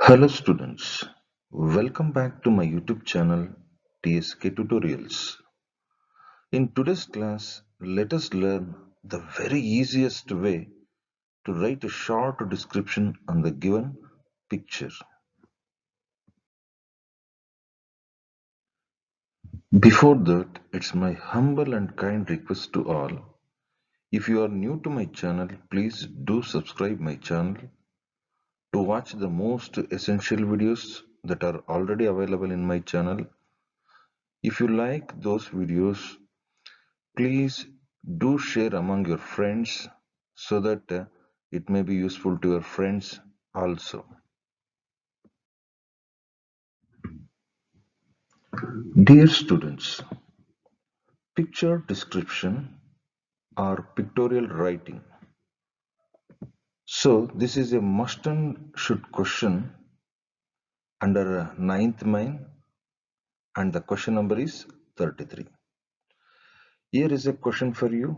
Hello students, welcome back to my YouTube channel TSK Tutorials. In today's class, let us learn the very easiest way to write a short description on the given picture. Before that, it's my humble and kind request to all. If you are new to my channel, please do subscribe my channel to watch the most essential videos that are already available in my channel. If you like those videos, please do share among your friends so that it may be useful to your friends also. Dear students, picture description or pictorial writing. So this is a must and should question under ninth main, and the question number is 33. Here is a question for you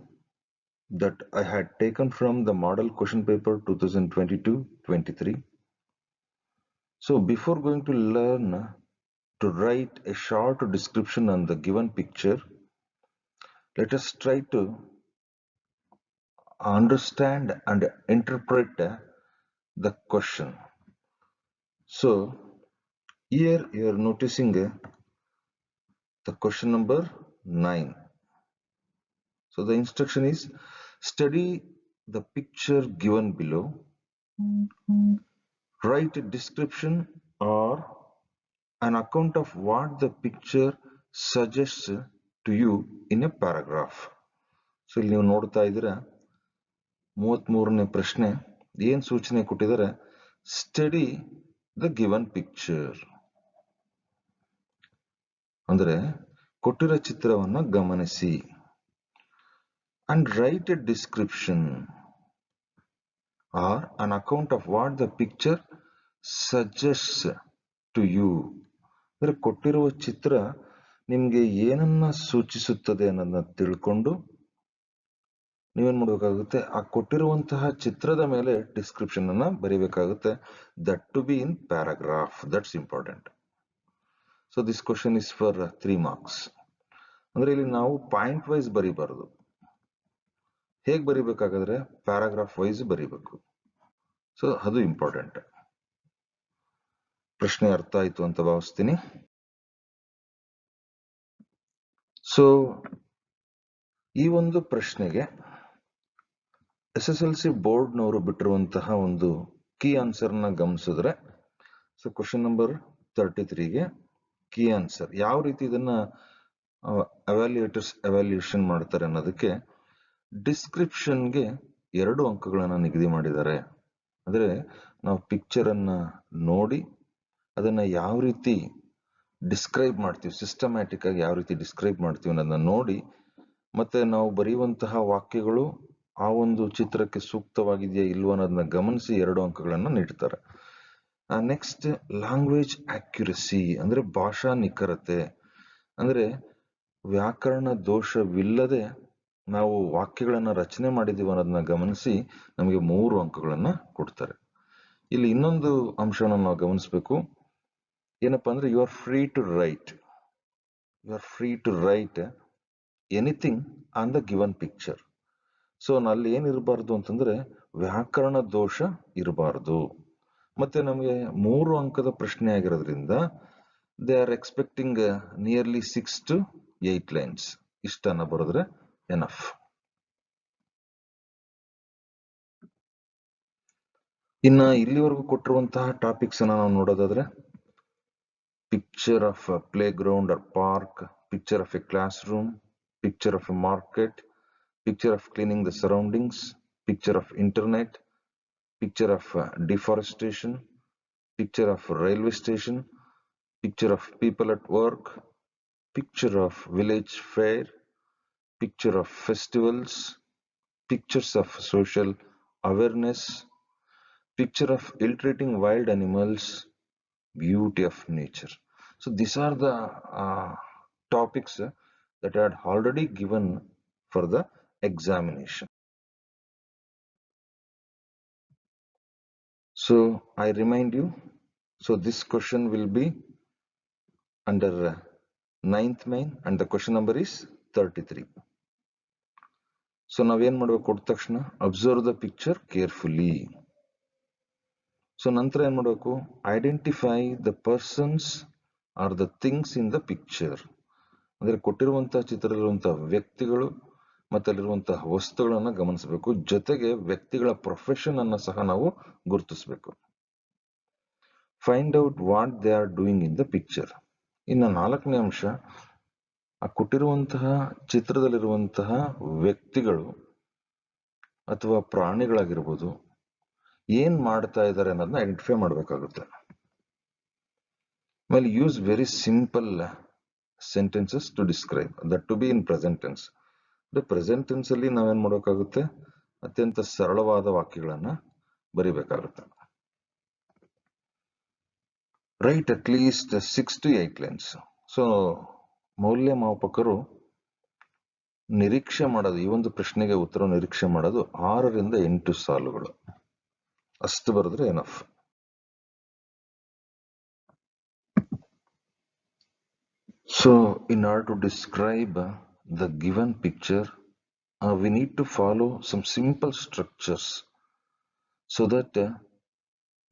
that I had taken from the model question paper 2022-23. So before going to learn to write a short description on the given picture, let us try to understand and interpret the question. So here you are noticing the question number 9. So the instruction is study the picture given below, write a description or an account of what the picture suggests to you in a paragraph. So ಇಲ್ಲಿ ನೀವು ನೋಡ್ತಾ ಇದ್ದೀರಾ 33ನೇ ಪ್ರಶ್ನೆ ಏನ್ ಸೂಚನೆ ಕೊಟ್ಟಿದ್ದಾರೆ, study the given picture ಅಂದ್ರೆ ಕೊಟ್ಟಿರೋ ಚಿತ್ರವನ್ನ ಗಮನಿಸಿ, and write a description or on account of what the picture suggest to you. ಅಂದ್ರೆ ಕೊಟ್ಟಿರುವ ಚಿತ್ರ ನಿಮ್ಗೆ ಏನನ್ನ ಸೂಚಿಸುತ್ತದೆ ಅನ್ನೋದನ್ನ ತಿಳ್ಕೊಂಡು ನೀವೇನ್ ಮಾಡಬೇಕಾಗುತ್ತೆ, ಆ ಕೊಟ್ಟಿರುವಂತಹ ಚಿತ್ರದ ಮೇಲೆ ಡಿಸ್ಕ್ರಿಪ್ಷನ್ ಅನ್ನ ಬರೀಬೇಕಾಗುತ್ತೆ. That to be in paragraph, that's important. So this question is for 3 marks. ಅಂದ್ರೆ ಇಲ್ಲಿ ನಾವು ಪಾಯಿಂಟ್ ವೈಸ್ ಬರೀಬಾರದು. ಹೇಗ್ ಬರೀಬೇಕಾದ್ರೆ ಪ್ಯಾರಾಗ್ರಾಫ್ ವೈಸ್ ಬರೀಬೇಕು. ಸೊ ಅದು ಇಂಪಾರ್ಟೆಂಟ್. ಪ್ರಶ್ನೆ ಅರ್ಥ ಆಯ್ತು ಅಂತ ಭಾವಿಸ್ತೀನಿ. ಸೊ ಈ ಒಂದು ಪ್ರಶ್ನೆಗೆ SSLC ಬೋರ್ಡ್ನವರು ಬಿಟ್ಟಿರುವಂತಹ ಒಂದು ಕೀ ಆನ್ಸರ್ ನ ಗಮನಿಸಿದ್ರೆ, ಸೊ ಕ್ವಶನ್ ನಂಬರ್ 33ಗೆ ಕೀ ಆನ್ಸರ್ ಯಾವ ರೀತಿ ಇದನ್ನ ಎವ್ಯಾಲ್ಯೂಯೇಷನ್ ಮಾಡ್ತಾರೆ ಅನ್ನೋದಕ್ಕೆ ಡಿಸ್ಕ್ರಿಪ್ಷನ್ಗೆ 2 ಅಂಕಗಳನ್ನ ನಿಗದಿ ಮಾಡಿದ್ದಾರೆ. ಅಂದ್ರೆ ನಾವು ಪಿಕ್ಚರ್ ಅನ್ನ ನೋಡಿ ಅದನ್ನ ಯಾವ ರೀತಿ ಡಿಸ್ಕ್ರೈಬ್ ಮಾಡ್ತೀವಿ, ಸಿಸ್ಟಮ್ಯಾಟಿಕ್ ಆಗಿ ಯಾವ ರೀತಿ ಡಿಸ್ಕ್ರೈಬ್ ಮಾಡ್ತೀವಿ ಅನ್ನೋದನ್ನ ನೋಡಿ, ಮತ್ತೆ ನಾವು ಬರೆಯುವಂತಹ ವಾಕ್ಯಗಳು ಆ ಒಂದು ಚಿತ್ರಕ್ಕೆ ಸೂಕ್ತವಾಗಿದೆಯಾ ಇಲ್ವೋ ಅನ್ನೋದನ್ನ ಗಮನಿಸಿ 2 ಅಂಕಗಳನ್ನ ನೀಡ್ತಾರೆ. ನೆಕ್ಸ್ಟ್ ಲ್ಯಾಂಗ್ವೇಜ್ ಅಕ್ಯುರಸಿ ಅಂದ್ರೆ ಭಾಷಾ ನಿಖರತೆ, ಅಂದ್ರೆ ವ್ಯಾಕರಣ ದೋಷವಿಲ್ಲದೆ ನಾವು ವಾಕ್ಯಗಳನ್ನ ರಚನೆ ಮಾಡಿದೀವಿ ಅನ್ನೋದನ್ನ ಗಮನಿಸಿ ನಮಗೆ 3 ಅಂಕಗಳನ್ನ ಕೊಡ್ತಾರೆ. ಇಲ್ಲಿ ಇನ್ನೊಂದು ಅಂಶವನ್ನು ನಾವು ಗಮನಿಸಬೇಕು, ಏನಪ್ಪಾ ಅಂದ್ರೆ you are free to write anything on the given picture. So ಅಲ್ಲಿ ಏನಿರಬಾರ್ದು ಅಂತಂದ್ರೆ ವ್ಯಾಕರಣ ದೋಷ ಇರಬಾರ್ದು. ಮತ್ತೆ ನಮಗೆ 3 ಅಂಕದ ಪ್ರಶ್ನೆ ಆಗಿರೋದ್ರಿಂದ they are expecting nearly 6 to 8 lines. ಇಷ್ಟನ್ನ ಬರೆದ್ರೆ ಎನಫ್. ಇನ್ನ ಇಲ್ಲಿವರೆಗೂ ಕೊಟ್ಟಿರುವಂತಹ ಟಾಪಿಕ್ಸ್ ಅನ್ನ ನಾವು ನೋಡೋದಾದ್ರೆ, picture of play ground R park, picture of A class room, picture of A market, picture of cleaning the surroundings, picture of internet, picture of deforestation, picture of railway station, picture of people at work, picture of village fair, picture of festivals, pictures of social awareness, picture of ill-treating wild animals, beauty of nature. So these are the topics that I had already given for the examination. So I remind you, So this question will be under 9th main and the question number is 33. So ನಾವೇನ್ ಮಾಡ್ಬೇಕು ಕೊಟ್ಟ ತಕ್ಷಣ observe the picture carefully. So ನಂತರ ಏನ್ ಮಾಡ್ಬೇಕು identify the persons are the things in the picture. ಅಂದ್ರೆ ಕೊಟ್ಟಿರುವಂತಹ ಚಿತ್ರದಲ್ಲಿರುವಂತಹ ವ್ಯಕ್ತಿಗಳು ಮತ್ತೆ ಅಲ್ಲಿರುವಂತಹ ವಸ್ತುಗಳನ್ನ ಗಮನಿಸಬೇಕು. ಜೊತೆಗೆ ವ್ಯಕ್ತಿಗಳ ಪ್ರೊಫೆಷನ್ ಅನ್ನ ಸಹ ನಾವು ಗುರುತಿಸಬೇಕು. Find out what they are doing in the picture. ಇನ್ನು 4ನೇ ಅಂಶ, ಆ ಕೊಟ್ಟಿರುವಂತಹ ಚಿತ್ರದಲ್ಲಿರುವಂತಹ ವ್ಯಕ್ತಿಗಳು ಅಥವಾ ಪ್ರಾಣಿಗಳಾಗಿರ್ಬೋದು ಏನ್ ಮಾಡ್ತಾ ಇದ್ದಾರೆ ಅನ್ನೋದನ್ನ ಐಡೆಂಟಿಫೈ ಮಾಡಬೇಕಾಗುತ್ತೆ. ಆಮೇಲೆ use very simple sentences to describe that to be in present tense. Present tense ಅಲ್ಲಿ ನಾವೇನ್ ಮಾಡಬೇಕಾಗುತ್ತೆ, ಅತ್ಯಂತ ಸರಳವಾದ ವಾಕ್ಯಗಳನ್ನ ಬರಿಬೇಕಾಗುತ್ತೆ. Write at least 6 to 8 lines. So ಮೌಲ್ಯಮಾಪಕರು ನಿರೀಕ್ಷೆ ಮಾಡೋದು, ಈ ಒಂದು ಪ್ರಶ್ನೆಗೆ ಉತ್ತರ ನಿರೀಕ್ಷೆ ಮಾಡೋದು 6 ರಿಂದ 8 ಸಾಲುಗಳು ಅಷ್ಟು ಬರೆದ್ರೆ enough. So in order to describe the given picture, we need to follow some simple structures so that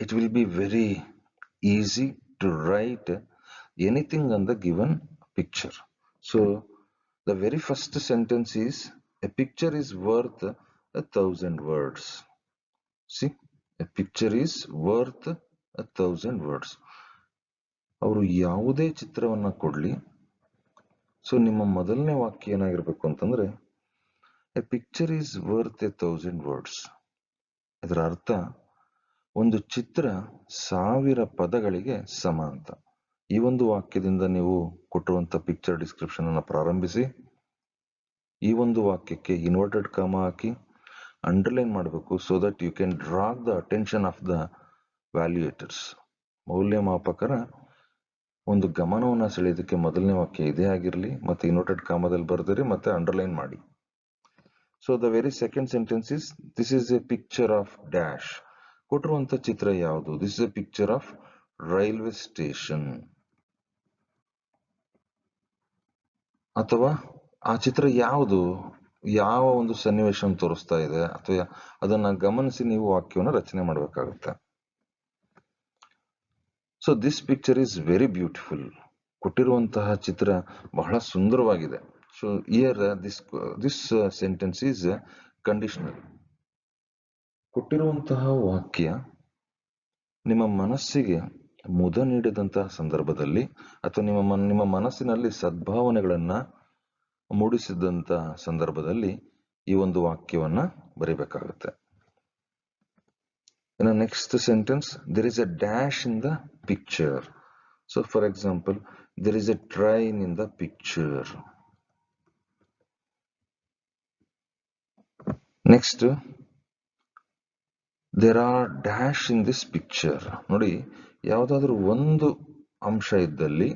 it will be very easy to write anything on the given picture. So the very first sentence is, a picture is worth 1,000 words. See, a picture is worth 1,000 words. ಅವರು ಯಾವುದೇ ಚಿತ್ರವನ್ನ ಕೊಡ್ಲಿ, so ನಿಮ್ಮ ಮೊದಲನೇ ವಾಕ್ಯ ಏನಾಗಿರ್ಬೇಕು ಅಂತಂದ್ರೆ A picture is worth 1,000 words. ಇದರ ಅರ್ಥ ಒಂದು ಚಿತ್ರ 1000 ಪದಗಳಿಗೆ ಸಮ ಅಂತ. ಈ ಒಂದು ವಾಕ್ಯದಿಂದ ನೀವು ಕೊಟ್ಟಿರುವಂತ ಪಿಕ್ಚರ್ ಡಿಸ್ಕ್ರಿಪ್ಷನ್ ಅನ್ನ ಪ್ರಾರಂಭಿಸಿ. ಈ ಒಂದು ವಾಕ್ಯಕ್ಕೆ ಇನ್ವರ್ಟೆಡ್ ಕಾಮ ಹಾಕಿ ಅಂಡರ್ಲೈನ್ ಮಾಡಬೇಕು, so that you can draw the attention of the valuators. ಮೌಲ್ಯಮಾಪಕರ ಒಂದು ಗಮನವನ್ನ ಸೆಳೆಯೋದಕ್ಕೆ ಮೊದಲನೇ ವಾಕ್ಯ ಇದೇ ಆಗಿರಲಿ, ಮತ್ತೆ ಇನ್ವರ್ಟೆಡ್ ಕಾಮದಲ್ಲಿ ಬರ್ದಿರಿ ಮತ್ತೆ ಅಂಡರ್ಲೈನ್ ಮಾಡಿ. So the very second sentence is, this is a picture of dash. ಕೊಟ್ಟಿರುವಂತ ಚಿತ್ರ ಯಾವುದು? This is a picture of railway station. ಅಥವಾ ಆ ಚಿತ್ರ ಯಾವುದು, ಯಾವ ಒಂದು ಸನ್ನಿವೇಶವನ್ನು ತೋರಿಸ್ತಾ ಇದೆ, ಅಥವಾ ಅದನ್ನ ಗಮನಿಸಿ ನೀವು ವಾಕ್ಯವನ್ನು ರಚನೆ ಮಾಡಬೇಕಾಗುತ್ತೆ. So this picture is very beautiful. ಕೊಟ್ಟಿರುವಂತಹ ಚಿತ್ರ ಬಹಳ ಸುಂದರವಾಗಿದೆ. So here this sentence is conditional. ಕೊಟ್ಟಿರುವಂತಹ ವಾಕ್ಯ ನಿಮ್ಮ ಮನಸ್ಸಿಗೆ ಮುದ ನೀಡಿದಂತಹ ಸಂದರ್ಭದಲ್ಲಿ ಅಥವಾ ನಿಮ್ಮ ಮನಸ್ಸಿನಲ್ಲಿ ಸದ್ಭಾವನೆಗಳನ್ನ ಮೂಡಿಸಿದಂತಹ ಸಂದರ್ಭದಲ್ಲಿ ಈ ಒಂದು ವಾಕ್ಯವನ್ನ ಬರೀಬೇಕಾಗುತ್ತೆ. In the next sentence, there is a dash in the picture. So for example, there is a train in the picture. Next, there are dash in this picture. ನೋಡಿ, ಯಾವುದಾದ್ರೂ ಒಂದು ಅಂಶ ಇದ್ದಲ್ಲಿ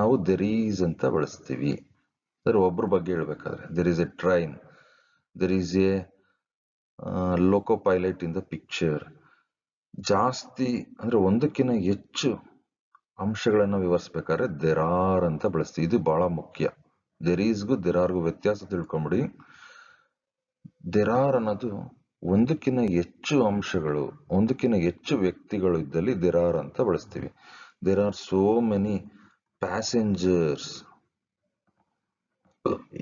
ನಾವು there is ಅಂತ ಬಳಸ್ತೀವಿ. ಅದರ ಒಬ್ಬರ ಬಗ್ಗೆ ಹೇಳ್ಬೇಕಾದ್ರೆ there is a train, there is a loco pilot in the picture. ಜಾಸ್ತಿ ಅಂದ್ರೆ ಒಂದಕ್ಕಿಂತ ಹೆಚ್ಚು ಅಂಶಗಳನ್ನ ವಿವರಿಸಬೇಕಾದ್ರೆ there are ಅಂತ ಬಳಸ್ತೀವಿ. ಇದು ಬಹಳ ಮುಖ್ಯ. there isಗೂ there areಗೂ ವ್ಯತ್ಯಾಸ ತಿಳ್ಕೊಂಬಿಡಿ. there are ಅನ್ನೋದು ಒಂದಕ್ಕಿಂತ ಹೆಚ್ಚು ಅಂಶಗಳು, ಒಂದಕ್ಕಿಂತ ಹೆಚ್ಚು ವ್ಯಕ್ತಿಗಳು ಇದ್ದಲ್ಲಿ there are ಅಂತ ಬಳಸ್ತೀವಿ. there are so many passengers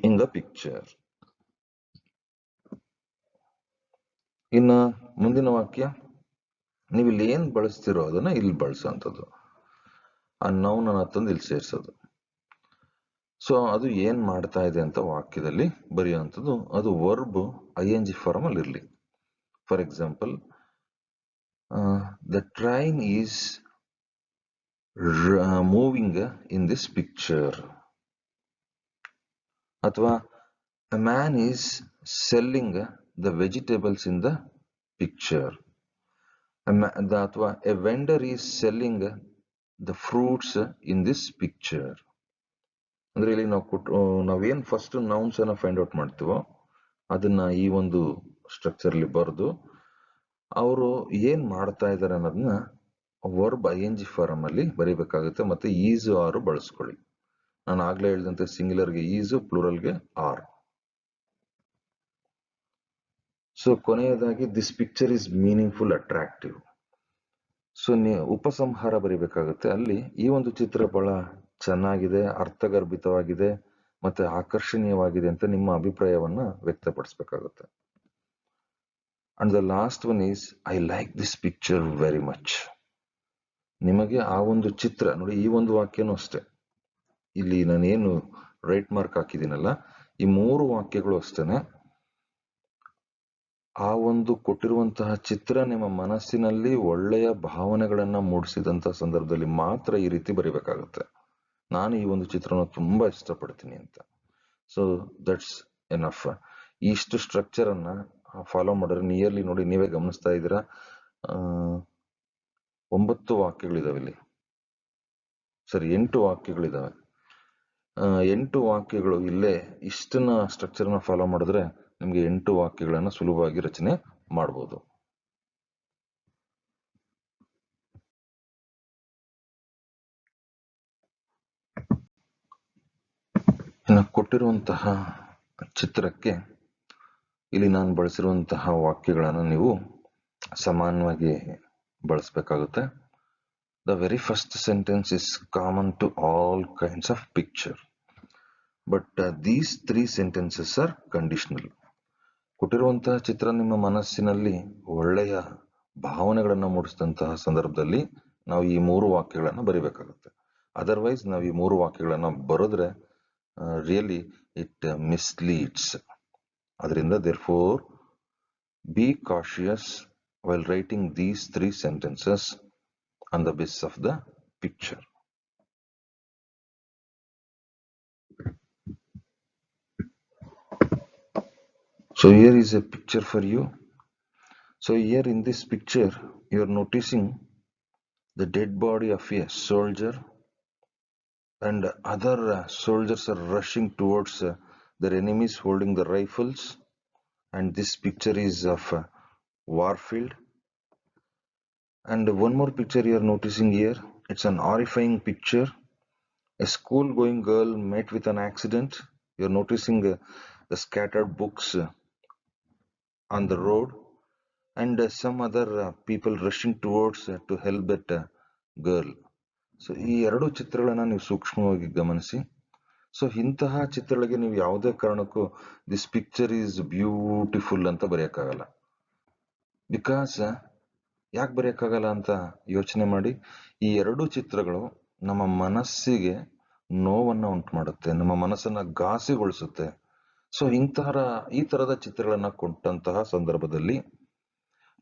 in the picture. ಇನ್ನ ಮುಂದಿನ ವಾಕ್ಯ, ನೀವು ಇಲ್ಲಿ ಏನ್ ಬಳಸ್ತಿರೋ ಅದನ್ನ ಇಲ್ಲಿ ಬಳಸೋಂಥದ್ದು. ಆ ನೌನ್ ಅನ್ನ ತಂದು ಇಲ್ಲಿ ಸೇರಿಸೋದು. ಸೊ ಅದು ಏನ್ ಮಾಡ್ತಾ ಇದೆ ಅಂತ ವಾಕ್ಯದಲ್ಲಿ ಬರೆಯುವಂಥದ್ದು. ಅದು ವರ್ಬ್ ING ಫಾರ್ಮ್ ಅಲ್ಲಿ ಇರ್ಲಿ. For example, the train is moving in this picture. ಅಥವಾ a man is selling the vegetables in the picture. ಅಥವಾ a vendor is selling the fruits in this picture. ಅಂದ್ರೆ ಇಲ್ಲಿ ನಾವೇನ್ ಫಸ್ಟ್ ನೌನ್ಸ್ ಅನ್ನ find out ಮಾಡ್ತೀವೋ ಅದನ್ನ ಈ ಒಂದು ಸ್ಟ್ರಕ್ಚರ್ ಅಲ್ಲಿ ಬರೆದು ಅವರು ಏನ್ ಮಾಡ್ತಾ ಇದಾರೆ ಅನ್ನೋದನ್ನ ವರ್ಬ್ ING ಫಾರಮ್ ಅಲ್ಲಿ ಬರೀಬೇಕಾಗುತ್ತೆ. ಮತ್ತೆ ಈಸ್ ಆರ್ ಬಳಸ್ಕೊಳ್ಳಿ. ನಾನು ಆಗ್ಲೇ ಹೇಳಿದಂತೆ ಸಿಂಗ್ಯುಲರ್ಗೆ ಈಸ್, ಪ್ಲೂರಲ್ಗೆ ಆರ್. ಸೊ ಕೊನೆಯದಾಗಿ this picture is meaningful, attractive. So ಉಪಸಂಹಾರ ಬರೀಬೇಕಾಗುತ್ತೆ. ಅಲ್ಲಿ ಈ ಒಂದು ಚಿತ್ರ ಬಹಳ ಚೆನ್ನಾಗಿದೆ, ಅರ್ಥಗರ್ಭಿತವಾಗಿದೆ ಮತ್ತೆ ಆಕರ್ಷಣೀಯವಾಗಿದೆ ಅಂತ ನಿಮ್ಮ ಅಭಿಪ್ರಾಯವನ್ನ ವ್ಯಕ್ತಪಡಿಸಬೇಕಾಗುತ್ತೆ. And the last one is I like this picture very much. ನಿಮಗೆ ಆ ಒಂದು ಚಿತ್ರ ನೋಡಿ, ಈ ಒಂದು ವಾಕ್ಯನೂ ಅಷ್ಟೇ, ಇಲ್ಲಿ ನಾನೇನು ರೈಟ್ ಮಾರ್ಕ್ ಹಾಕಿದ್ದೀನಲ್ಲ, ಈ 3 ವಾಕ್ಯಗಳು ಅಷ್ಟೇನೆ. ಆ ಒಂದು ಕೊಟ್ಟಿರುವಂತಹ ಚಿತ್ರ ನಿಮ್ಮ ಮನಸ್ಸಿನಲ್ಲಿ ಒಳ್ಳೆಯ ಭಾವನೆಗಳನ್ನ ಮೂಡಿಸಿದಂತ ಸಂದರ್ಭದಲ್ಲಿ ಮಾತ್ರ ಈ ರೀತಿ ಬರೀಬೇಕಾಗುತ್ತೆ. ನಾನು ಈ ಒಂದು ಚಿತ್ರನ ತುಂಬಾ ಇಷ್ಟಪಡ್ತೀನಿ ಅಂತ. So that's enough. ಇಷ್ಟು ಸ್ಟ್ರಕ್ಚರ್ ಅನ್ನ ಫಾಲೋ ಮಾಡಿದ್ರೆ ನಿಯರ್ಲಿ ನೋಡಿ, ನೀವೇ ಗಮನಿಸ್ತಾ ಇದ್ದೀರಾ, 9 ವಾಕ್ಯಗಳಿದಾವೆ ಇಲ್ಲಿ. ಸರಿ, 8 ವಾಕ್ಯಗಳಿದಾವೆ. 8 ವಾಕ್ಯಗಳು ಇಲ್ಲೇ ಇಷ್ಟನ್ನ ಸ್ಟ್ರಕ್ಚರ್ನ ಫಾಲೋ ಮಾಡಿದ್ರೆ ನಿಮ್ಗೆ 8 ವಾಕ್ಯಗಳನ್ನ ಸುಲಭವಾಗಿ ರಚನೆ ಮಾಡಬಹುದು. ಇನ್ನು ಕೊಟ್ಟಿರುವಂತಹ ಚಿತ್ರಕ್ಕೆ ಇಲ್ಲಿ ನಾನು ಬಳಸಿರುವಂತಹ ವಾಕ್ಯಗಳನ್ನ ನೀವು ಸಮಾನವಾಗಿ ಬಳಸಬೇಕಾಗುತ್ತೆ. The very first sentence is common to all kinds of picture, but these 3 sentences are conditional. ಕೊಟ್ಟಿರುವಂತಹ ಚಿತ್ರ ನಿಮ್ಮ ಮನಸ್ಸಿನಲ್ಲಿ ಒಳ್ಳೆಯ ಭಾವನೆಗಳನ್ನ ಮೂಡಿಸಿದಂತಹ ಸಂದರ್ಭದಲ್ಲಿ ನಾವು ಈ 3 ವಾಕ್ಯಗಳನ್ನ ಬರೀಬೇಕಾಗುತ್ತೆ. ಅದರ್ವೈಸ್ ನಾವು ಈ 3 ವಾಕ್ಯಗಳನ್ನ ಬರೆದ್ರೆ ರಿಯಲಿ ಇಟ್ ಮಿಸ್ಲೀಡ್ಸ್. ಅದರಿಂದ therefore be cautious while writing these 3 sentences on the basis of the picture. So here is a picture for you. So here in this picture you are noticing the dead body of a soldier, and other soldiers are rushing towards their enemies holding the rifles, and this picture is of war field. And one more picture you are noticing here, it's an horrifying picture. A school going girl met with an accident. You are noticing the scattered books on the road, and some other people rushing towards to help that girl. So ಈ 2 ಚಿತ್ರಗಳನ್ನ ನೀವು ಸೂಕ್ಷ್ಮವಾಗಿ ಗಮನಿಸಿ. So ಇಂತಹ ಚಿತ್ರಗಳಿಗೆ ನೀವು ಯಾವುದೇ ಕಾರಣಕ್ಕೂ ದಿಸ್ ಪಿಕ್ಚರ್ ಈಸ್ ಬ್ಯೂಟಿಫುಲ್ ಅಂತ ಬರೆಯಕ್ಕಾಗಲ್ಲ. ಬಿಕಾಸ್ ಯಾಕೆ ಬರೆಯಕ್ಕಾಗಲ್ಲ ಅಂತ ಯೋಚನೆ ಮಾಡಿ. ಈ 2 ಚಿತ್ರಗಳು ನಮ್ಮ ಮನಸ್ಸಿಗೆ ನೋವನ್ನ ಉಂಟು ಮಾಡುತ್ತೆ, ನಮ್ಮ ಮನಸ್ಸನ್ನ ಘಾಸಿಗೊಳಿಸುತ್ತೆ. ಸೊ ಈ ತರದ ಚಿತ್ರಗಳನ್ನ ಕೊಟ್ಟಂತಹ ಸಂದರ್ಭದಲ್ಲಿ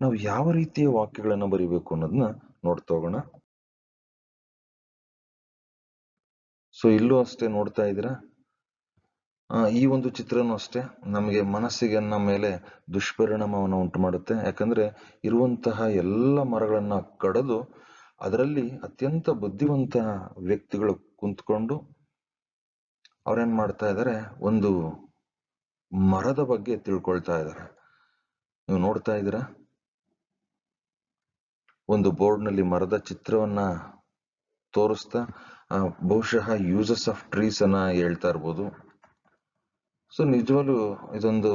ನಾವು ಯಾವ ರೀತಿಯ ವಾಕ್ಯಗಳನ್ನ ಬರೀಬೇಕು ಅನ್ನೋದನ್ನ ನೋಡ್ತಾ ಹೋಗೋಣ. ಸೊ ಇಲ್ಲೂ ಅಷ್ಟೇ ನೋಡ್ತಾ ಇದ್ದೀರಾ, ಈ ಒಂದು ಚಿತ್ರನೂ ಅಷ್ಟೇ ನಮಗೆ ಮನಸ್ಸಿಗೆ ನಮ್ಮ ಮೇಲೆ ದುಷ್ಪರಿಣಾಮವನ್ನು ಉಂಟು ಮಾಡುತ್ತೆ. ಯಾಕಂದ್ರೆ ಇರುವಂತಹ ಎಲ್ಲ ಮರಗಳನ್ನ ಕಡಿದು ಅದರಲ್ಲಿ ಅತ್ಯಂತ ಬುದ್ಧಿವಂತ ವ್ಯಕ್ತಿಗಳು ಕುಂತ್ಕೊಂಡು ಅವ್ರೇನ್ ಮಾಡ್ತಾ ಇದ್ದಾರೆ, ಒಂದು ಮರದ ಬಗ್ಗೆ ತಿಳ್ಕೊಳ್ತಾ ಇದ್ದಾರೆ. ನೀವು ನೋಡ್ತಾ ಇದ್ದೀರಾ, ಒಂದು ಬೋರ್ಡ್ ನಲ್ಲಿ ಮರದ ಚಿತ್ರವನ್ನ ತೋರಿಸ್ತಾ ಬಹುಶಃ ಯೂಸಸ್ ಆಫ್ ಟ್ರೀಸ್ ಅನ್ನ ಹೇಳ್ತಾ ಇರ್ಬೋದು. ಸೊ ನಿಜವಾಗ್ಲೂ ಇದೊಂದು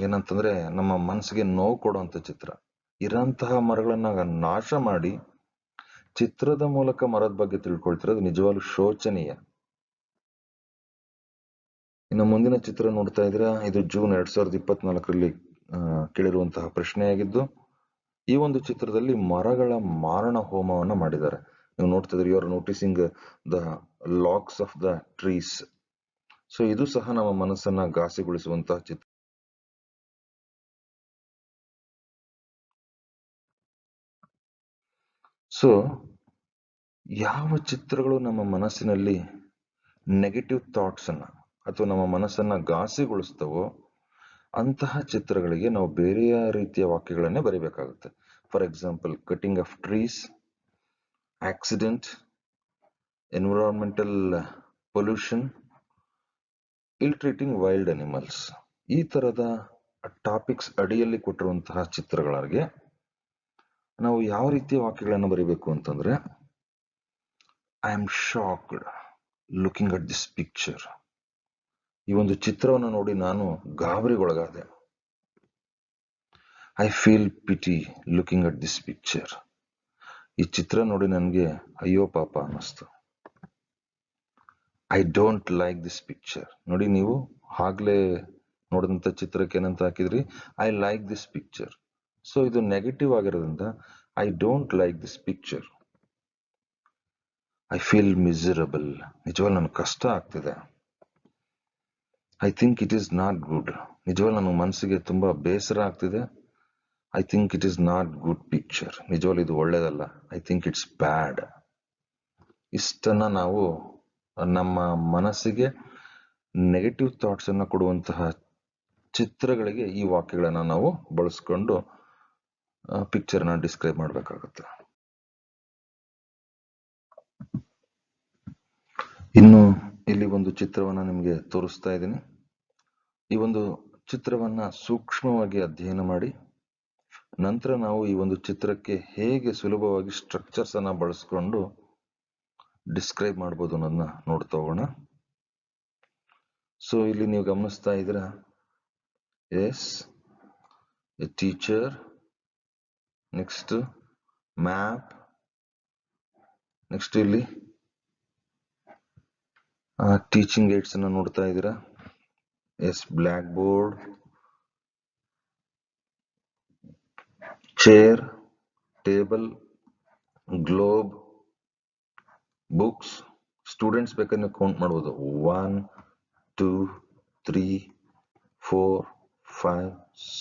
ಏನಂತಂದ್ರೆ ನಮ್ಮ ಮನಸ್ಸಿಗೆ ನೋವು ಕೊಡುವಂತ ಚಿತ್ರ. ಇರೋಂತಹ ಮರಗಳನ್ನ ನಾಶ ಮಾಡಿ ಚಿತ್ರದ ಮೂಲಕ ಮರದ ಬಗ್ಗೆ ತಿಳ್ಕೊಳ್ತಿರೋದು ನಿಜವಾಗ್ಲೂ ಶೋಚನೀಯ. ಇನ್ನು ಮುಂದಿನ ಚಿತ್ರ ನೋಡ್ತಾ ಇದ್ದೀರಾ, ಇದು ಜೂನ್ 2024ರಲ್ಲಿ ಕೇಳಿರುವಂತಹ ಪ್ರಶ್ನೆಯಾಗಿದ್ದು, ಈ ಒಂದು ಚಿತ್ರದಲ್ಲಿ ಮರಗಳ ಮಾರಣ ಹೋಮವನ್ನ ಮಾಡಿದ್ದಾರೆ. ನೀವು ನೋಡ್ತಾ ಇದ್ರಿ, you are noticing the locks of the trees. So ಇದು ಸಹ ನಮ್ಮ ಮನಸ್ಸನ್ನ ಘಾಸಿಗೊಳಿಸುವಂತಹ ಚಿತ್ರ. ಸೊ ಯಾವ ಚಿತ್ರಗಳು ನಮ್ಮ ಮನಸ್ಸಿನಲ್ಲಿ ನೆಗೆಟಿವ್ ಥಾಟ್ಸ್ ಅನ್ನ ಅಥವಾ ನಮ್ಮ ಮನಸ್ಸನ್ನ ಘಾಸಿಗೊಳಿಸ್ತವೋ ಅಂತಹ ಚಿತ್ರಗಳಿಗೆ ನಾವು ಬೇರೆಯ ರೀತಿಯ ವಾಕ್ಯಗಳನ್ನೇ ಬರೀಬೇಕಾಗುತ್ತೆ. For example, cutting of trees, accident, environmental pollution, ill treating wild animals. ಈ ತರದ ಟಾಪಿಕ್ಸ್ ಅಡಿಯಲ್ಲಿ ಕೊಟ್ಟಿರುವಂತಹ ಚಿತ್ರಗಳಿಗೆ ನಾವು ಯಾವ ರೀತಿಯ ವಾಕ್ಯಗಳನ್ನು ಬರೀಬೇಕು ಅಂತಂದ್ರೆ, I am shocked looking at this picture. ಈ ಒಂದು ಚಿತ್ರವನ್ನು ನೋಡಿ ನಾನು ಗಾಬರಿಗೊಳಗಾದೆ. I feel pity looking at this picture. ಈ ಚಿತ್ರ ನೋಡಿ ನನಗೆ ಅಯ್ಯೋ ಪಾಪ ಅನ್ನಿಸ್ತು. I don't like this picture. ನೋಡಿ, ನೀವು ಆಗ್ಲೇ ನೋಡಿದಂತ ಚಿತ್ರಕ್ಕೆ ಏನಂತ ಹಾಕಿದ್ರಿ? I like this picture. So ಇದು ನೆಗೆಟಿವ್ ಆಗಿರೋದ್ರಿಂದ I don't like this picture. I feel miserable. ನಿಜವಾಗ್ಲೂ ನನಗೆ ಕಷ್ಟ ಆಗ್ತಿದೆ. I think it is not good. ನಿಜವಾಗ್ಲೂ ನನ್ನ ಮನಸ್ಸಿಗೆ ತುಂಬಾ ಬೇಸರ ಆಗ್ತಿದೆ. I think it is not good picture. ನಿಜವಾಗ್ಲೂ ಇದು ಒಳ್ಳೇದಲ್ಲ. I think it's bad. ಇಷ್ಟನ್ನ ನಾವು ನಮ್ಮ ಮನಸ್ಸಿಗೆ ನೆಗೆಟಿವ್ ಥಾಟ್ಸ್ ಅನ್ನ ಕೊಡುವಂತಹ ಚಿತ್ರಗಳಿಗೆ ಈ ವಾಕ್ಯಗಳನ್ನ ನಾವು ಬಳಸ್ಕೊಂಡು ಪಿಕ್ಚರ್ ನ ಡಿಸ್ಕ್ರೈಬ್ ಮಾಡ್ಬೇಕಾಗುತ್ತೆ. ಇನ್ನು ಇಲ್ಲಿ ಒಂದು ಚಿತ್ರವನ್ನ ನಿಮಗೆ ತೋರಿಸ್ತಾ ಇದ್ದೀನಿ. ಈ ಒಂದು ಚಿತ್ರವನ್ನ ಸೂಕ್ಷ್ಮವಾಗಿ ಅಧ್ಯಯನ ಮಾಡಿ ನಂತರ ನಾವು ಈ ಒಂದು ಚಿತ್ರಕ್ಕೆ ಹೇಗೆ ಸುಲಭವಾಗಿ ಸ್ಟ್ರಕ್ಚರ್ಸ್ ಅನ್ನ ಬಳಸ್ಕೊಂಡು ಡಿಸ್ಕ್ರೈಬ್ ಮಾಡ್ಬೋದು ಅನ್ನೋದನ್ನ ನೋಡ್ತಾ ಹೋಗೋಣ. ಸೊ ಇಲ್ಲಿ ನೀವು ಗಮನಿಸ್ತಾ ಇದ್ದೀರಾ, as a teacher, next map, next ಇಲ್ಲಿ ಟೀಚಿಂಗ್ ಏಡ್ಸ್ ಅನ್ನ ನೋಡ್ತಾ ಇದ್ದೀರಾ. Yes, black board, chair, table, globe, books. Students ಬೇಕಾದ್ರೆ ಕೌಂಟ್ ಮಾಡ್ಬೋದು. 1 2 3 4 5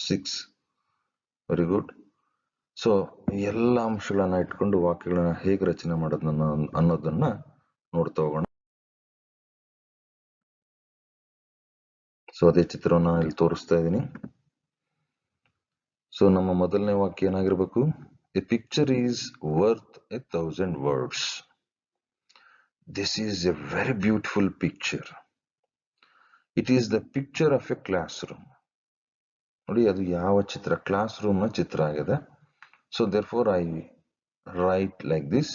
6. Very good. ಸೊ ಎಲ್ಲ ಅಂಶಗಳನ್ನ ಇಟ್ಕೊಂಡು ವಾಕ್ಯಗಳನ್ನ ಹೇಗೆ ರಚನೆ ಮಾಡೋದನ್ನ ಅನ್ನೋದನ್ನ ನೋಡ್ತಾ ಹೋಗೋಣ. ಸೊ ಅದೇ ಚಿತ್ರವನ್ನ ಇಲ್ಲಿ ತೋರಿಸ್ತಾ ಇದ್ದೀನಿ. ಸೊ ನಮ್ಮ ಮೊದಲನೇ ವಾಕ್ಯ ಏನಾಗಿರ್ಬೇಕು? A picture is worth 1,000 words. This is a very beautiful picture. It is the picture of a classroom. ನೋಡಿ, ಅದು ಯಾವ ಚಿತ್ರ? ಕ್ಲಾಸ್ ರೂಮ್ ನ ಚಿತ್ರ ಆಗಿದೆ. So therefore I write like this.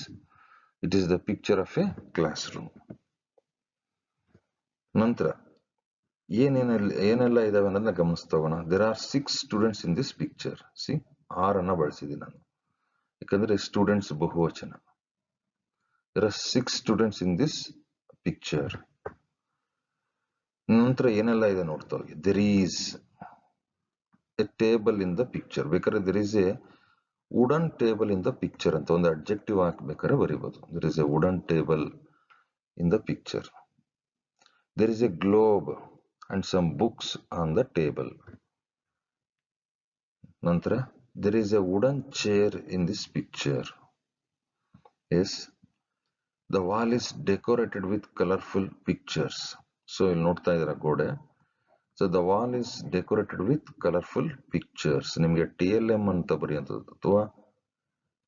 It is the picture of a classroom. ನಂತರ ಏನೆಲ್ಲ ಇದಾವೆ ಅನ್ನೋದನ್ನ ಗಮನಿಸ್ತಾ ಹೋಗೋಣ. There are 6 students in this picture. See, 6 ಅನ್ನ ಬಳಸಿದ್ದೀನಿ ನಾನು, ಯಾಕಂದ್ರೆ ಸ್ಟೂಡೆಂಟ್ಸ್ ಬಹುವಚನ. There are 6 students in this picture. ನಂತರ ಏನೆಲ್ಲ ಇದೆ ನೋಡ್ತಾ ಹೋಗಿ. There is a table in the picture. ಬೇಕಾದ್ರೆ there is a wooden table in the picture ಅಂತ ಒಂದು adjective ಹಾಕ್ಬೇಕಾದ್ರೆ ಬರೀಬಹುದು. There is a wooden table in the picture. There is a globe and some books on the table. ನಂತರ there is a wooden chair in this picture. Yes, the wall is decorated with colorful pictures. So ಇಲ್ಲಿ ನೋಡ್ತಾ ಇದ್ದೀರಾ ಗೋಡೆ. So the wall is decorated with colorful pictures. ನಿಮಗೆ TLM ಅಂತ ಬರೆಯುವಂಥದ್ದು ಅಥವಾ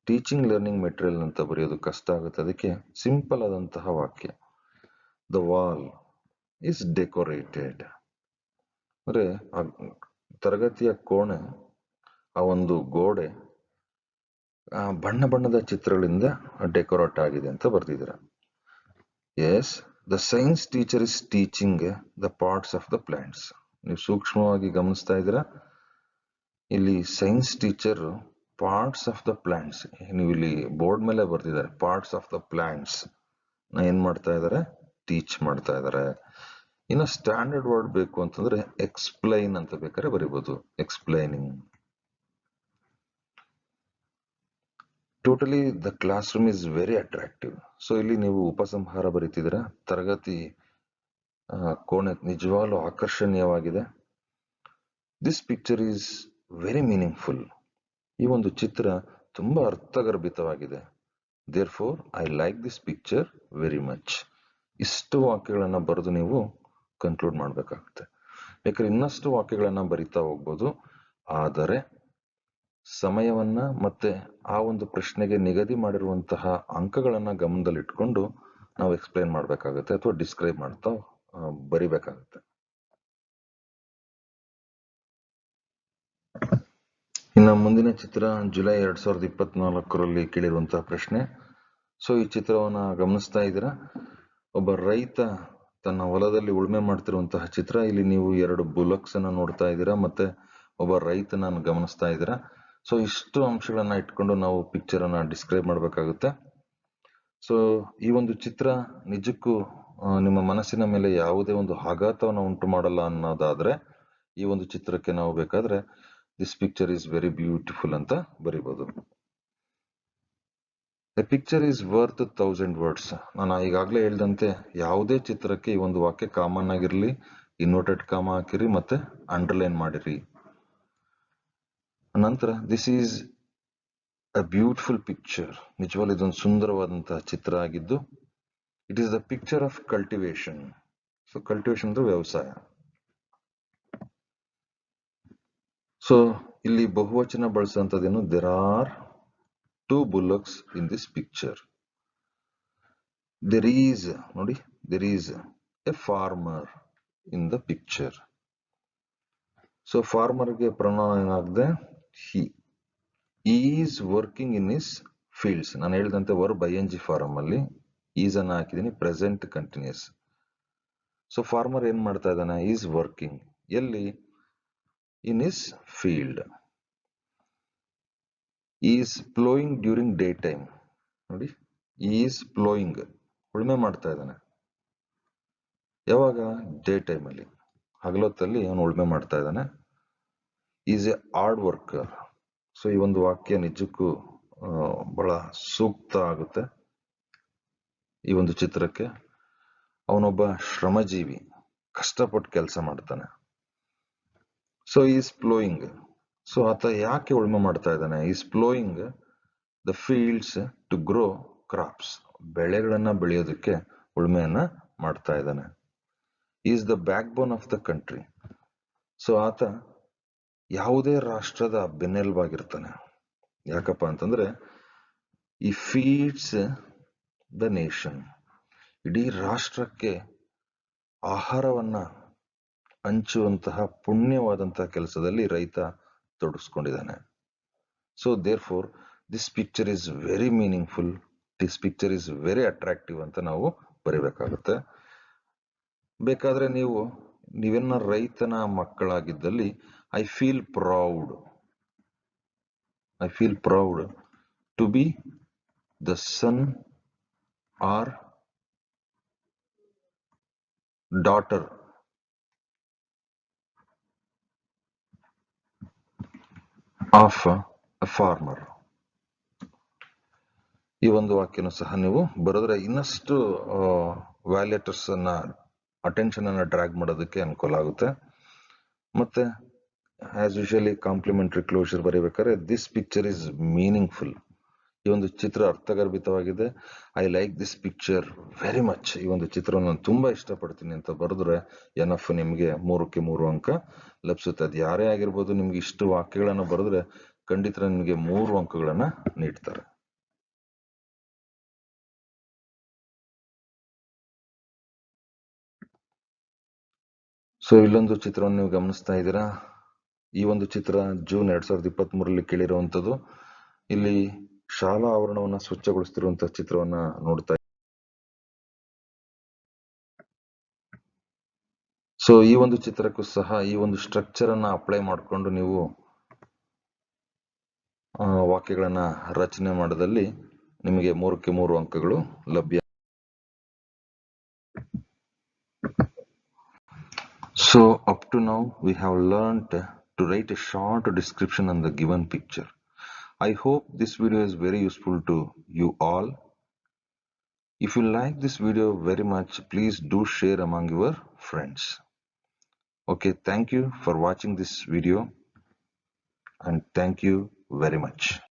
teaching learning material ಅಂತ ಬರೆಯೋದು ಕಷ್ಟ ಆಗುತ್ತೆ. ಅದಕ್ಕೆ ಸಿಂಪಲ್ ಆದಂತಹ ವಾಕ್ಯ, the wall is decorated. ಅಂದ್ರೆ ತರಗತಿಯ ಕೋಣೆ, ಆ ಒಂದು ಗೋಡೆ ಬಣ್ಣ ಬಣ್ಣದ ಚಿತ್ರಗಳಿಂದ ಡೆಕೋರೇಟ್ ಆಗಿದೆ ಅಂತ ಬರ್ದಿದ್ದೀರಾ. Yes, the science teacher is teaching the parts of the plants. ನೀವು ಸೂಕ್ಷ್ಮವಾಗಿ ಗಮನಿಸ್ತಾ ಇದ್ದೀರಾ, ಇಲ್ಲಿ science teacher parts of the plants, ನೀವು ಇಲ್ಲಿ ಬೋರ್ಡ್ ಮೇಲೆ ಬರ್ತಿದ್ದಾರೆ ಪಾರ್ಟ್ಸ್ ಆಫ್ ದ ಪ್ಲಾಂಟ್ಸ್ ಏನ್ ಮಾಡ್ತಾ ಇದ್ದಾರೆ? ಟೀಚ್ ಮಾಡ್ತಾ ಇದ್ದಾರೆ. ಇನ್ನು ಸ್ಟ್ಯಾಂಡರ್ಡ್ ವರ್ಡ್ ಬೇಕು ಅಂತಂದ್ರೆ ಎಕ್ಸ್ಪ್ಲೈನ್ ಅಂತ ಬೇಕಾದ್ರೆ ಬರೀಬಹುದು, explaining. Totally the classroom is very attractive. So ಇಲ್ಲಿ ನೀವು ಉಪಸಂಹಾರ ಬರೀತಿದ್ದೀರಾ, ತರಗತಿ ಕೋಣೆ ನಿಜವಾಗ್ಲೂ ಆಕರ್ಷಣೀಯವಾಗಿದೆ. This picture is very meaningful. ಈ ಒಂದು ಚಿತ್ರ ತುಂಬಾ ಅರ್ಥಗರ್ಭಿತವಾಗಿದೆ. Therefore I like this picture very much. ಇಷ್ಟು ವಾಕ್ಯಗಳನ್ನ ಬರೆದು ನೀವು ಕನ್ಕ್ಲೂಡ್ ಮಾಡ್ಬೇಕಾಗುತ್ತೆ. ಬೇಕಾದ್ರೆ ಇನ್ನಷ್ಟು ವಾಕ್ಯಗಳನ್ನ ಬರಿತಾ ಹೋಗ್ಬೋದು, ಆದರೆ ಸಮಯವನ್ನ ಮತ್ತೆ ಆ ಒಂದು ಪ್ರಶ್ನೆಗೆ ನಿಗದಿ ಮಾಡಿರುವಂತಹ ಅಂಕಗಳನ್ನ ಗಮನದಲ್ಲಿಟ್ಕೊಂಡು ನಾವು ಎಕ್ಸ್ಪ್ಲೈನ್ ಮಾಡ್ಬೇಕಾಗುತ್ತೆ ಅಥವಾ ಡಿಸ್ಕ್ರೈಬ್ ಮಾಡ್ತಾ ಬರಿಬೇಕಾಗುತ್ತೆ. ಇನ್ನು ಮುಂದಿನ ಚಿತ್ರ ಜುಲೈ 2024ರಲ್ಲಿ ಕೇಳಿರುವಂತಹ ಪ್ರಶ್ನೆ. ಸೊ ಈ ಚಿತ್ರವನ್ನ ಗಮನಿಸ್ತಾ ಇದ್ದೀರಾ, ಒಬ್ಬ ರೈತ ತನ್ನ ಹೊಲದಲ್ಲಿ ಉಳುಮೆ ಮಾಡ್ತಿರುವಂತಹ ಚಿತ್ರ. ಇಲ್ಲಿ ನೀವು 2 ಬುಲಕ್ಸ್ ಅನ್ನ ನೋಡ್ತಾ ಇದ್ದೀರಾ, ಮತ್ತೆ ಒಬ್ಬ ರೈತನನ್ನು ಗಮನಿಸ್ತಾ ಇದ್ದೀರಾ. ಸೊ ಇಷ್ಟು ಅಂಶಗಳನ್ನ ಇಟ್ಕೊಂಡು ನಾವು ಪಿಕ್ಚರ್ ಅನ್ನ ಡಿಸ್ಕ್ರೈಬ್ ಮಾಡ್ಬೇಕಾಗುತ್ತೆ. ಸೊ ಈ ಒಂದು ಚಿತ್ರ ನಿಜಕ್ಕೂ ನಿಮ್ಮ ಮನಸ್ಸಿನ ಮೇಲೆ ಯಾವುದೇ ಒಂದು ಆಘಾತವನ್ನು ಉಂಟು ಮಾಡಲ್ಲ ಅನ್ನೋದಾದ್ರೆ ಈ ಒಂದು ಚಿತ್ರಕ್ಕೆ ನಾವು ಬೇಕಾದ್ರೆ this picture is very beautiful ಅಂತ ಬರಿಬಹುದು. A picture is worth 1000 words. ನಾನು ಈಗಾಗಲೇ ಹೇಳಿದಂತೆ ಯಾವುದೇ ಚಿತ್ರಕ್ಕೆ ಈ ಒಂದು ವಾಕ್ಯ ಕಾಮನ್ ಆಗಿರ್ಲಿ, ಇನ್ವರ್ಟೆಡ್ ಕಾಮ ಹಾಕಿರಿ ಮತ್ತೆ ಅಂಡರ್ಲೈನ್ ಮಾಡಿರಿ. ನಂತರ this is a beautiful picture. ನಿಜವಾಗ್ಲೂ ಇದೊಂದು ಸುಂದರವಾದಂತಹ ಚಿತ್ರ ಆಗಿದ್ದು, it is the picture of cultivation. So cultivation ಅಂದ್ರೆ ವ್ಯವಸಾಯ. ಸೊ ಇಲ್ಲಿ ಬಹುವಚನ ಬಳಸುವಂತದ್ದೇನು, there are 2 bullocks in this picture. There is, ನೋಡಿ, there is a farmer in the picture. So farmer ಗೆ pronoun ಏನಾಗಿದೆ, he. He is working in his fields. ನಾನು ಹೇಳಿದಂತೆ verb ing form ಅಲ್ಲಿ is ಅನ್ನ ಹಾಕಿದೀನಿ, ಪ್ರೆಸೆಂಟ್ ಕಂಟಿನ್ಯೂಸ್. ಸೊ ಫಾರ್ಮರ್ ಏನ್ ಮಾಡ್ತಾ ಇದ್ದಾನೆ, is working. ಎಲ್ಲಿ, in his field. He is plowing during daytime. ನೋಡಿ, he is plowing, ಉಳುಮೆ ಮಾಡ್ತಾ ಇದ್ದಾನೆ. ಯಾವಾಗ, ಡೇ ಟೈಮ್ ಅಲ್ಲಿ, ಹಗಲೊತ್ತಲ್ಲಿ ಅವನು ಉಳುಮೆ ಮಾಡ್ತಾ ಇದ್ದಾನೆ. Is A hard worker. So ಈ ಒಂದು ವಾಕ್ಯ ನಿಜಕ್ಕೂ ಬಹಳ ಸೂಕ್ತ ಆಗುತ್ತೆ ಈ ಒಂದು ಚಿತ್ರಕ್ಕೆ. ಅವನೊಬ್ಬ ಶ್ರಮಜೀವಿ, ಕಷ್ಟಪಟ್ಟು ಕೆಲಸ ಮಾಡ್ತಾನೆ. So is ploughing. ಸೊ ಆತ ಯಾಕೆ ಉಳುಮೆ ಮಾಡ್ತಾ ಇದ್ದಾನೆ, is ploughing the fields to grow crops. ಬೆಳೆಗಳನ್ನ ಬೆಳೆಯೋದಕ್ಕೆ ಉಳುಮೆಯನ್ನ ಮಾಡ್ತಾ ಇದ್ದಾನೆ. Is the backbone of the country. So ಆತ ಯಾವುದೇ ರಾಷ್ಟ್ರದ ಬೆನ್ನೆಲುಬಾಗಿರ್ತಾನೆ. ಯಾಕಪ್ಪ ಅಂತಂದ್ರೆ ಈ ಫೀಡ್ಸ್ ದ ನೇಷನ್. ಇಡೀ ರಾಷ್ಟ್ರಕ್ಕೆ ಆಹಾರವನ್ನ ಹಂಚುವಂತಹ ಪುಣ್ಯವಾದಂತಹ ಕೆಲಸದಲ್ಲಿ ರೈತ ತೊಡಗಿಸ್ಕೊಂಡಿದ್ದಾನೆ. So there for this picture is very meaningful, this picture is very attractive ಅಂತ ನಾವು ಬರೀಬೇಕಾಗುತ್ತೆ. ಬೇಕಾದ್ರೆ ನೀವೇನ ರೈತನ ಮಕ್ಕಳಾಗಿದ್ದಲ್ಲಿ I feel proud to be the son or daughter of a farmer. ಈ ಒಂದು ವಾಕ್ಯನು ಸಹ ನೀವು ಬರೆದ್ರೆ ಇನ್ನಷ್ಟು ವ್ಯಾಲ್ಯೂಟರ್ಸ್ ಅನ್ನ, ಅಟೆನ್ಷನ್ ಅನ್ನ ಡ್ರ್ಯಾಗ್ ಮಾಡೋದಕ್ಕೆ ಅನುಕೂಲ ಆಗುತ್ತೆ. ಮತ್ತೆ ಆಸ್ ಯೂಶುವಲಿ ಕಾಂಪ್ಲಿಮೆಂಟರಿ ಕ್ಲೋಶರ್ ಬರೀಬೇಕಾದ್ರೆ ದಿಸ್ ಪಿಕ್ಚರ್ ಇಸ್ ಮೀನಿಂಗ್ಫುಲ್. ಈ ಒಂದು ಚಿತ್ರ ಅರ್ಥಗರ್ಭಿತವಾಗಿದೆ. I like this picture very much. ಈ ಒಂದು ಚಿತ್ರವನ್ನು ನಾನು ತುಂಬಾ ಇಷ್ಟಪಡ್ತೀನಿ ಅಂತ ಬರೆದ್ರೆ ಎನಫ್, ನಿಮ್ಗೆ 3ಕ್ಕೆ 3 ಅಂಕ ಲಭಿಸುತ್ತೆ. ಅದು ಯಾರೇ ಆಗಿರ್ಬೋದು, ನಿಮ್ಗೆ ಇಷ್ಟು ವಾಕ್ಯಗಳನ್ನ ಬರೆದ್ರೆ ಖಂಡಿತ ನಿಮ್ಗೆ 3 ಅಂಕಗಳನ್ನ ನೀಡ್ತಾರೆ. ಸೊ ಇಲ್ಲೊಂದು ಚಿತ್ರವನ್ನು ನೀವು ಗಮನಿಸ್ತಾ ಇದ್ದೀರಾ. ಈ ಒಂದು ಚಿತ್ರ ಜೂನ್ 2023ರಲ್ಲಿ ಕೇಳಿರುವಂತದ್ದು. ಇಲ್ಲಿ ಶಾಲಾ ಆವರಣವನ್ನ ಸ್ವಚ್ಛಗೊಳಿಸ್ತಿರುವಂತಹ ಚಿತ್ರವನ್ನ ನೋಡ್ತಾ. ಸೊ ಈ ಒಂದು ಚಿತ್ರಕ್ಕೂ ಸಹ ಈ ಒಂದು ಸ್ಟ್ರಕ್ಚರ್ ಅನ್ನ ಅಪ್ಲೈ ಮಾಡಿಕೊಂಡು ನೀವು ವಾಕ್ಯಗಳನ್ನ ರಚನೆ ಮಾಡೋದಲ್ಲಿ ನಿಮಗೆ 3ಕ್ಕೆ 3 ಅಂಕಗಳು ಲಭ್ಯ. So up to now we have learned to write a short description on the given picture. I hope this video is very useful to you all. If you like this video very much, please do share among your friends. Okay, thank you for watching this video and thank you very much.